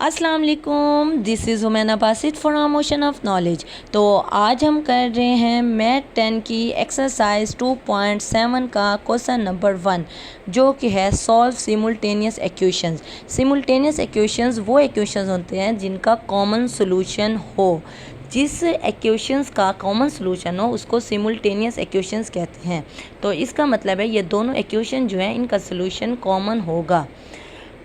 अस्सलाम वालेकुम, this is हुमैना Basit from ocean of knowledge. तो आज हम कर रहे हैं मैथ 10 की एक्सरसाइज 2.7 का क्वेश्चन नंबर 1, जो कि है solve simultaneous equations. Simultaneous equations वो इक्वेशंस होते हैं जिनका कॉमन सोल्यूशन हो। जिस इक्वेशंस का कॉमन सोल्यूशन हो उसको सिमुल्टेनियस इक्वेशंस कहते हैं। तो इसका मतलब है ये दोनों इक्वेशन जो हैं इनका सोल्यूशन कॉमन होगा।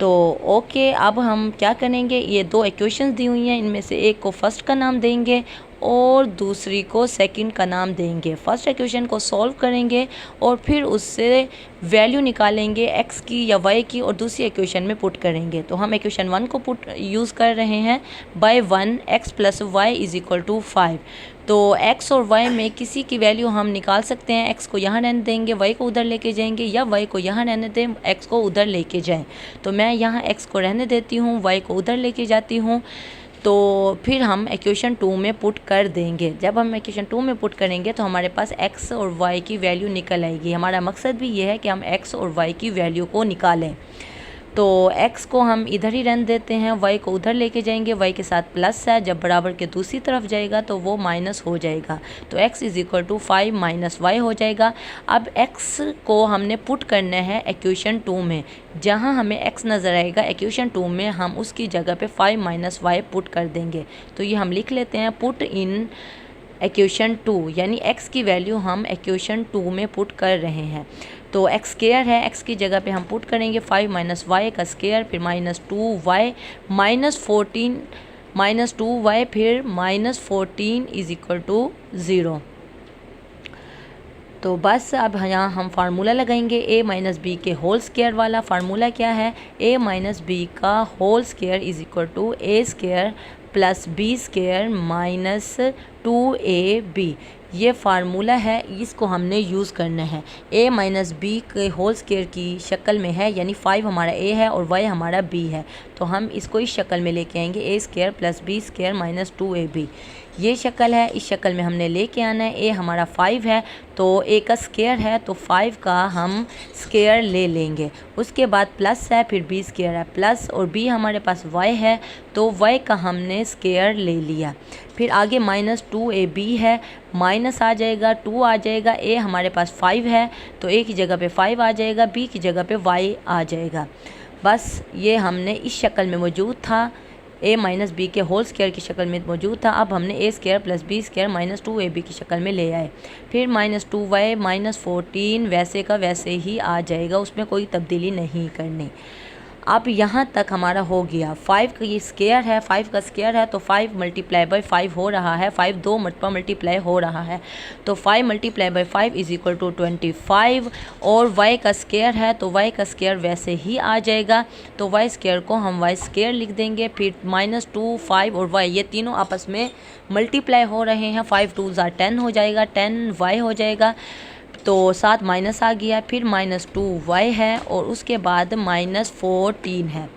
तो ओके, अब हम क्या करेंगे, ये दो इक्वेशंस दी हुई हैं, इनमें से एक को फर्स्ट का नाम देंगे और दूसरी को सेकंड का नाम देंगे। फर्स्ट इक्वेशन को सॉल्व करेंगे और फिर उससे वैल्यू निकालेंगे एक्स की या वाई की और दूसरी इक्वेशन में पुट करेंगे। तो हम इक्वेशन 1 को पुट यूज़ कर रहे हैं by 1 x plus y is equal to 5। तो x और y में किसी की वैल्यू हम निकाल सकते हैं। x को यहाँ रहने देंगे, y को उधर लेके जाएंगे, या y को यहाँ रहने दें, x को उधर लेके जाएं। तो मैं यहाँ x को रहने देती हूँ, y को उधर लेके जाती हूँ। तो फिर हम इक्वेशन 2 में पुट कर देंगे। जब हम इक्वेशन 2 में पुट करेंगे तो हमारे पास x और y की वैल्यू निकल आएगी। हमारा मकसद भी ये है कि हम x और y की वैल्यू को निकालें। तो x को हम इधर ही रहने देते हैं, y को उधर लेके जाएंगे, y के साथ प्लस है, जब बराबर के दूसरी तरफ जाएगा तो वो माइनस हो जाएगा। तो x is equal to 5 minus y हो जाएगा। अब x को हमने पुट करना है इक्वेशन 2 में। जहाँ हमें x नज़र आएगा इक्वेशन 2 में, हम उसकी जगह पे 5 माइनस वाई पुट कर देंगे। तो ये हम लिख लेते हैं पुट इन इक्वेशन 2, यानी x की वैल्यू हम इक्वेशन 2 में पुट कर रहे हैं। तो x स्क्वायर है, x की जगह पे हम पुट करेंगे 5 माइनस वाई का स्क्वायर, फिर minus 2y minus 14 minus 2y फिर माइनस 14 इज इक्वल टू 0। तो बस अब यहाँ हम फार्मूला लगाएंगे a माइनस बी के होल स्क्वायर वाला। फार्मूला क्या है, a माइनस बी का whole square is equal to a square plus b square minus 2ab। ये फार्मूला है, इसको हमने यूज़ करना है। a माइनस बी के होल स्क्वायर की शक्ल में है, यानी 5 हमारा a है और y हमारा b है। तो हम इसको इस शक्ल में लेके आएंगे, a square plus b square minus 2ab। ये शक्ल है, इस शक्ल में हमने लेके आना है। a हमारा 5 है तो a का स्क्वायर है, तो 5 का हम स्क्वायर ले लेंगे। उसके बाद प्लस है, फिर b स्क्वायर है, प्लस और b हमारे पास y है तो y का हमने स्क्वायर ले लिया। फिर आगे माइनस 2ab है, माइनस आ जाएगा, 2 आ जाएगा। a हमारे पास 5 है तो a की जगह पे 5 आ जाएगा, b की जगह पे y आ जाएगा। बस ये हमने इस शक्ल में मौजूद था, a माइनस बी के होल स्क्वायर की शक्ल में मौजूद था। अब हमने a square plus b square minus 2ab की शक्ल में ले आए। फिर माइनस 2y माइनस 14 वैसे का वैसे ही आ जाएगा, उसमें कोई तब्दीली नहीं करनी। अब यहाँ तक हमारा हो गया। 5 का ये स्क्वायर है, 5 का स्क्वायर है तो 5 मल्टीप्लाई बाई 5 हो रहा है, 5 दो मरतबा मल्टीप्लाई हो रहा है। तो 5 multiply by 5 is equal to 25। और y का स्क्वायर है तो y का स्क्वायर वैसे ही आ जाएगा, तो y स्क्वायर को हम y स्क्वायर लिख देंगे। फिर माइनस 2, 5 और y ये तीनों आपस में मल्टीप्लाई हो रहे हैं, 5 2 10 हो जाएगा, 10y हो जाएगा। तो 7 माइनस आ गया, फिर माइनस 2y है और उसके बाद माइनस 14 है।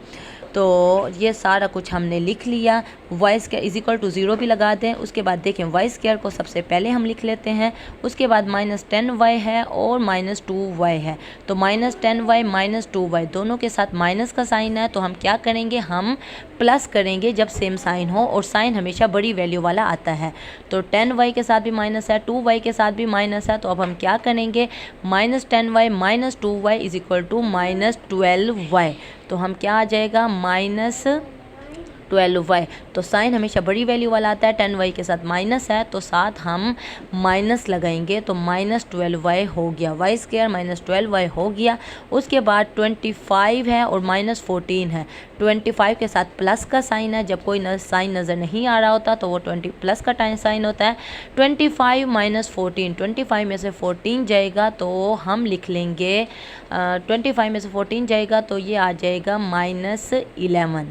तो ये सारा कुछ हमने लिख लिया। Y square is equal to 0 भी लगा दें। उसके बाद देखें वाई स्क्वायर को सबसे पहले हम लिख लेते हैं, उसके बाद माइनस 10y है और माइनस 2y है। तो माइनस 10y माइनस 2y दोनों के साथ माइनस का साइन है, तो हम क्या करेंगे, हम प्लस करेंगे जब सेम साइन हो, और साइन हमेशा बड़ी वैल्यू वाला आता है। तो 10y के साथ भी माइनस है, 2y के साथ भी माइनस है, तो अब हम क्या करेंगे, minus 10y minus 2y is equal to minus 12y। तो हम क्या आ जाएगा, माइनस 12y। तो साइन हमेशा बड़ी वैल्यू वाला आता है, 10y के साथ माइनस है तो साथ हम माइनस लगाएंगे, तो माइनस 12y हो गया, y स्क्वायर माइनस 12y हो गया। उसके बाद 25 है और माइनस 14 है, 25 के साथ प्लस का साइन है, जब कोई साइन नज़र नहीं आ रहा होता तो वो 20 प्लस का टाइम साइन होता है। 25 माइनस 14, 25 में से 14 जाएगा तो हम लिख लेंगे 25 में से 14 जाएगा तो ये आ जाएगा माइनस 11।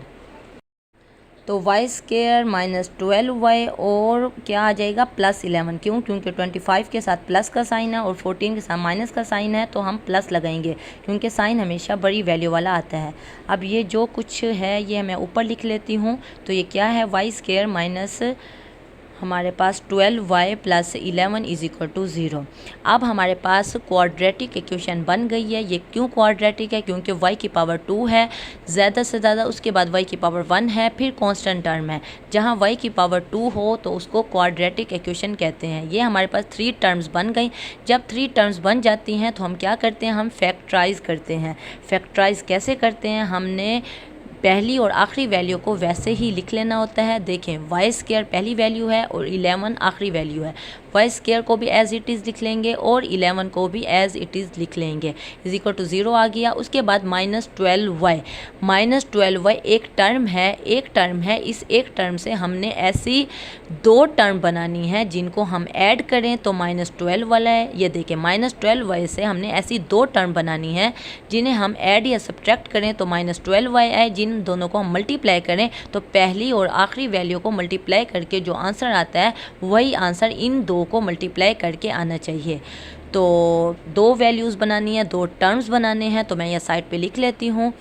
तो वाई स्क्वायर माइनस 12y और क्या आ जाएगा, प्लस 11। क्यों, क्योंकि 25 के साथ प्लस का साइन है और 14 के साथ माइनस का साइन है, तो हम प्लस लगाएंगे क्योंकि साइन हमेशा बड़ी वैल्यू वाला आता है। अब ये जो कुछ है ये मैं ऊपर लिख लेती हूँ। तो ये क्या है, वाई स्क्वायर माइनस हमारे पास 12y plus 11 is equal to 0। अब हमारे पास क्वाड्रेटिक इक्वेशन बन गई है। ये क्यों क्वाड्रेटिक है? क्योंकि y की पावर 2 है ज़्यादा से ज़्यादा, उसके बाद y की पावर 1 है, फिर कांस्टेंट टर्म है। जहाँ y की पावर 2 हो तो उसको क्वाड्रेटिक इक्वेशन कहते हैं। ये हमारे पास 3 टर्म्स बन गई। जब 3 टर्म्स बन जाती हैं तो हम क्या करते हैं? हम फैक्टराइज करते हैं। फैक्टराइज कैसे करते हैं? हमने पहली और आखिरी वैल्यू को वैसे ही लिख लेना होता है। देखें, वाई स्क्वायर पहली वैल्यू है और 11 आखिरी वैल्यू है। वाई स्क्वायर को भी एज इट इज़ लिख लेंगे और 11 को भी एज इट इज़ लिख लेंगे। इज इक्वल टू 0 आ गया। उसके बाद -12y। -12y एक टर्म है। इस एक टर्म से हमने ऐसी 2 टर्म बनानी है जिनको हम ऐड करें तो -12 वाला है। ये देखें, -12y से हमने ऐसी 2 टर्म बनानी है जिन्हें हम ऐड या सब्ट्रैक्ट करें तो -12y आए। जिन दोनों को हम मल्टीप्लाई करें तो पहली और आखिरी वैल्यू को मल्टीप्लाई करके जो आंसर आता है वही आंसर इन 2 को मल्टीप्लाई करके आना चाहिए। तो 2 वैल्यूज़ बनानी है, 2 टर्म्स बनाने हैं। तो मैं यह साइड पे लिख लेती हूँ।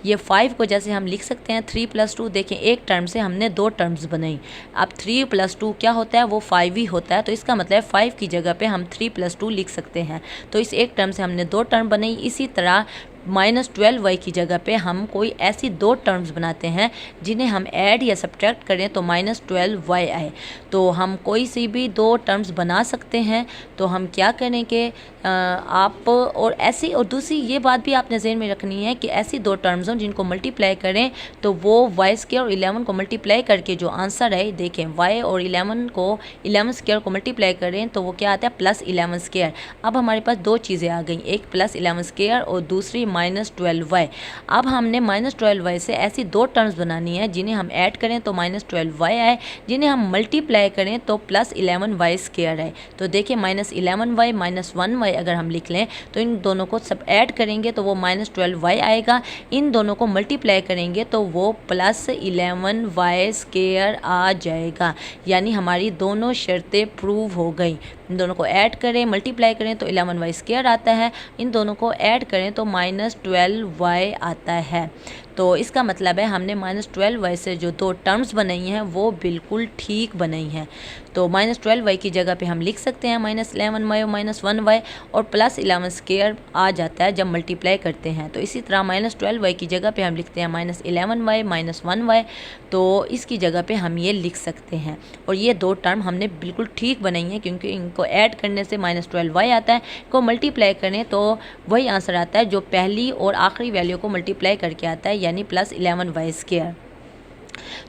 ये 5 को जैसे हम लिख सकते हैं 3 + 2। देखें, एक टर्म से हमने 2 टर्म्स बनाई। अब 3 + 2 क्या होता है? वो 5 ही होता है। तो इसका मतलब 5 की जगह पे हम 3 + 2 लिख सकते हैं। तो इस एक टर्म से हमने 2 टर्म बनाई। इसी तरह -12y की जगह पे हम कोई ऐसी 2 टर्म्स बनाते हैं जिन्हें हम ऐड या सब्ट्रैक्ट करें तो -12y आए। तो हम कोई सी भी 2 टर्म्स बना सकते हैं। तो हम क्या करेंगे, आप और ऐसी और दूसरी ये बात भी आपने ज़हन में रखनी है कि ऐसी 2 टर्म्स हों जिनको मल्टीप्लाई करें तो वो y स्क्वायर और 11 को मल्टीप्लाई करके जो आंसर है, देखें y और 11 स्क्वायर को मल्टीप्लाई करें तो वो क्या आता है? +11 स्क्वायर। अब हमारे पास 2 चीज़ें आ गई, एक +11 स्क्वायर और दूसरी -12y। अब हमने -12y से ऐसी 2 टर्म्स बनानी है जिन्हें हम ऐड करें तो -12y आए, जिन्हें हम मल्टीप्लाई करें तो +11y स्क्वायर आए। तो देखिए, -11y -1y अगर हम लिख लें तो इन दोनों को सब ऐड करेंगे तो वो -12y आएगा। इन दोनों को मल्टीप्लाई करेंगे तो वो +11y स्क्वायर आ जाएगा। यानी हमारी दोनों शर्तें प्रूव हो गई। इन दोनों को ऐड करें, मल्टीप्लाई करें तो 11y स्क्वायर आता है। इन दोनों को ऐड करें तो -12y आता है। तो इसका मतलब है हमने -12y से जो 2 टर्म्स बनाई हैं वो बिल्कुल ठीक बनाई हैं। तो -12y की जगह पे हम लिख सकते हैं -11y और -1y और +11 स्क्वायर आ जाता है जब मल्टीप्लाई करते हैं। तो इसी तरह -12y की जगह पे हम लिखते हैं -11y -1y। तो इसकी जगह पे हम ये लिख सकते हैं। और ये 2 टर्म हमने बिल्कुल ठीक बनाई हैं क्योंकि इनको ऐड करने से -12y आता है, को मल्टीप्लाई करें तो वही आंसर आता है जो पहली और आखिरी वैल्यू को मल्टीप्लाई करके आता है, यानी +11y स्क्वायर।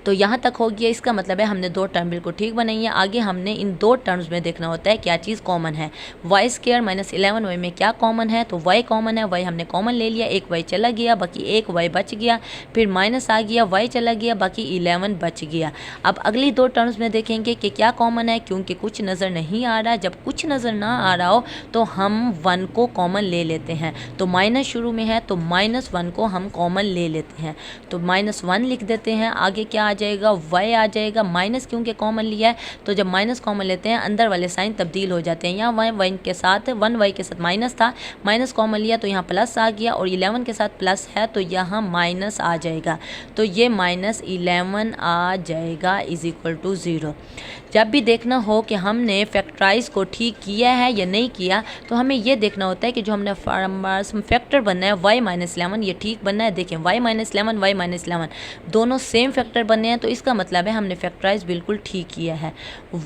तो यहाँ तक हो गया। इसका मतलब है हमने 2 टर्म बिल्कुल ठीक बनाई है। आगे हमने इन 2 टर्म्स में देखना होता है क्या चीज़ कॉमन है। वाई स्क्वायर -11y में क्या कॉमन है? तो y कॉमन है। y हमने कॉमन ले लिया, एक y चला गया, बाकी एक y बच गया, फिर माइनस आ गया, y चला गया, बाकी 11 बच गया। अब अगली 2 टर्म्स में देखेंगे कि क्या कॉमन है, क्योंकि कुछ नज़र नहीं आ रहा। जब कुछ नज़र ना आ रहा हो तो हम 1 को कॉमन ले लेते हैं। तो माइनस शुरू में है तो -1 को हम कॉमन ले लेते हैं। तो -1 लिख देते हैं। आगे क्या आ जाएगा? y आ जाएगा। माइनस क्योंकि कॉमन लिया है तो जब माइनस कॉमन लेते हैं अंदर वाले साइन तब्दील हो जाते हैं। यहाँ 1y के साथ माइनस था, माइनस कॉमन लिया तो यहाँ प्लस आ गया, और 11 के साथ प्लस है तो यहाँ माइनस आ जाएगा। तो ये -11 आ जाएगा इज इक्वल टू 0। जब भी देखना हो कि हमने फैक्टराइज को ठीक किया है या नहीं किया तो हमें ये देखना होता है कि जो हमने फैक्टर बनना है y -11 ये ठीक बनना है। देखें, y -11 दोनों सेम फैक्टर बने हैं तो इसका मतलब है हमने फैक्टराइज बिल्कुल ठीक किया है।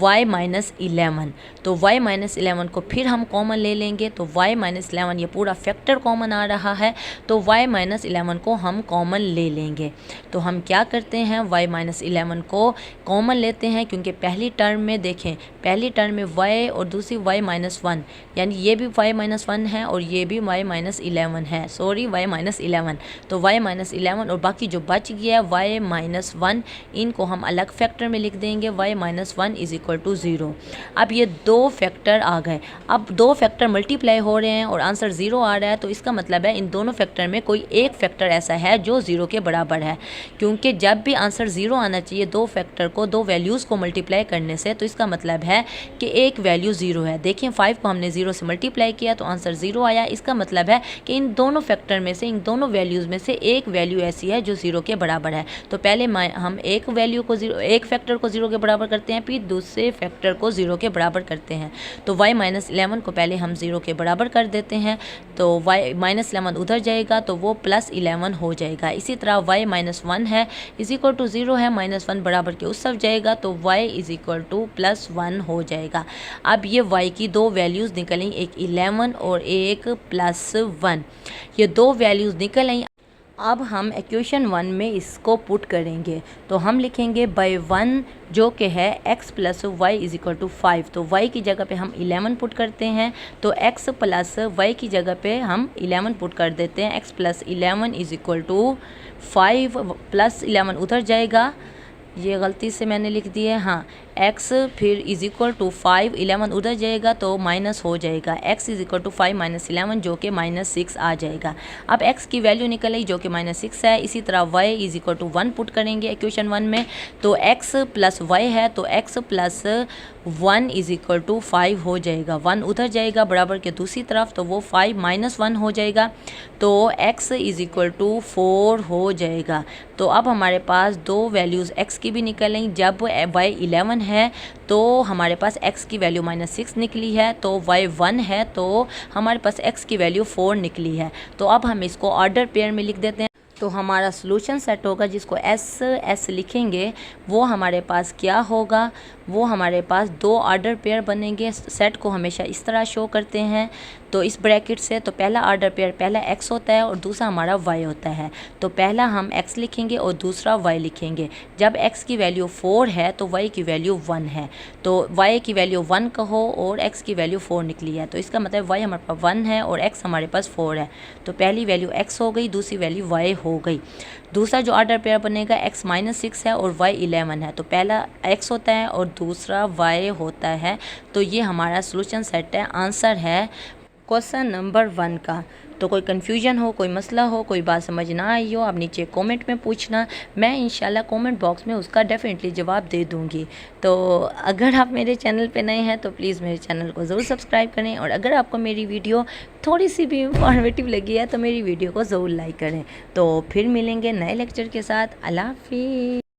y -11, तो y -11 को फिर हम कॉमन ले लेंगे तो y -11 ये पूरा फैक्टर कॉमन आ रहा है तो y -11 को हम कॉमन ले लेंगे। तो हम क्या करते हैं, y -11 को कॉमन लेते हैं क्योंकि पहली टर्म में देखें, पहली टर्म में y और दूसरी y -1, यानी ये भी y -1 है और ये भी y -11 है, सॉरी y -11। तो y -11 और बाकी जो बच गया y -1 इनको हम अलग फैक्टर में लिख देंगे, y -1 इज इक्वल टू 0। अब ये 2 फैक्टर आ गए। अब 2 फैक्टर मल्टीप्लाई हो रहे हैं और आंसर 0 आ रहा है तो इसका मतलब है इन दोनों फैक्टर में कोई एक फैक्टर ऐसा है जो 0 के बराबर है। क्योंकि जब भी आंसर 0 आना चाहिए 2 फैक्टर को 2 वैल्यूज़ को मल्टीप्लाई करने से, तो इसका मतलब है कि एक वैल्यू 0 है। देखिए 5 को हमने 0 से मल्टीप्लाई किया तो आंसर 0 आया। इसका मतलब है कि इन दोनों फैक्टर में से, इन दोनों वैल्यूज़ में से एक वैल्यू ऐसी है जो 0 के बराबर है। तो पहले हम एक फैक्टर को 0 के बराबर करते हैं, फिर दूसरे फैक्टर को 0 के बराबर करते हैं। तो y माइनस 11 को पहले हम 0 के बराबर कर देते हैं, तो y माइनस 11 उधर जाएगा तो वो प्लस 11 हो जाएगा। इसी तरह y माइनस 1 है इज इक्वल टू 0 है, -1 बराबर के उस तरफ जाएगा तो y इज इक्वल टू +1 हो जाएगा। अब ये y की दो वैल्यूज़ निकलें, एक 11 और एक +1, ये दो वैल्यूज़ निकल आई। अब हम इक्वेशन 1 में इसको पुट करेंगे तो हम लिखेंगे बाय 1 जो कि है x plus y is equal to 5। तो y की जगह पे हम 11 पुट करते हैं, तो x प्लस वाई की जगह पे हम 11 पुट कर देते हैं। x plus 11 is equal to 5, plus 11 उधर जाएगा, ये गलती से मैंने लिख दी है, हाँ x फिर इज इक्वल टू 5, 11 उधर जाएगा तो माइनस हो जाएगा, x is equal to 5 minus 11 जो कि -6 आ जाएगा। अब x की वैल्यू निकल आई जो कि -6 है। इसी तरह y is equal to 1 put करेंगे इक्वेशन 1 में, तो x प्लस y है तो x plus 1 is equal to 5 हो जाएगा। 1 उधर जाएगा बराबर के दूसरी तरफ तो वो 5 माइनस 1 हो जाएगा, तो x इज इक्वल टू 4 हो जाएगा। तो अब हमारे पास दो वैल्यूज़ x की भी निकल आई। जब y 11 है तो हमारे पास x की वैल्यू -6 निकली है, तो y 1 है तो हमारे पास x की वैल्यू 4 निकली है। तो अब हम इसको ऑर्डर पेयर में लिख देते हैं, तो हमारा सोल्यूशन सेट होगा जिसको एस लिखेंगे, वो हमारे पास क्या होगा, वो हमारे पास दो ऑर्डर पेयर बनेंगे। सेट को हमेशा इस तरह शो करते हैं, तो इस ब्रैकेट से, तो पहला ऑर्डर पेयर पहला x होता है और दूसरा हमारा y होता है। तो पहला हम x लिखेंगे और दूसरा y लिखेंगे। जब x की वैल्यू 4 है तो y की वैल्यू 1 है, तो y की वैल्यू 1 कहो और x की वैल्यू 4 निकली है, तो इसका मतलब y हमारे पास 1 है और x हमारे पास 4 है। तो पहली वैल्यू x हो गई, दूसरी वैल्यू y हो गई। दूसरा जो ऑर्डर पेयर बनेगा x -6 है और y 11 है, तो पहला x होता है और दूसरा y होता है। तो ये हमारा सोल्यूशन सेट है, आंसर है क्वेश्चन नंबर 1 का। तो कोई कन्फ्यूजन हो, कोई मसला हो, कोई बात समझ ना आई हो, आप नीचे कमेंट में पूछना, मैं इंशाल्लाह कमेंट बॉक्स में उसका डेफिनेटली जवाब दे दूँगी। तो अगर आप मेरे चैनल पे नए हैं तो प्लीज़ मेरे चैनल को ज़रूर सब्सक्राइब करें, और अगर आपको मेरी वीडियो थोड़ी सी भी इंफॉर्मेटिव लगी है तो मेरी वीडियो को ज़रूर लाइक करें। तो फिर मिलेंगे नए लेक्चर के साथ। अल्लाह हाफिज़।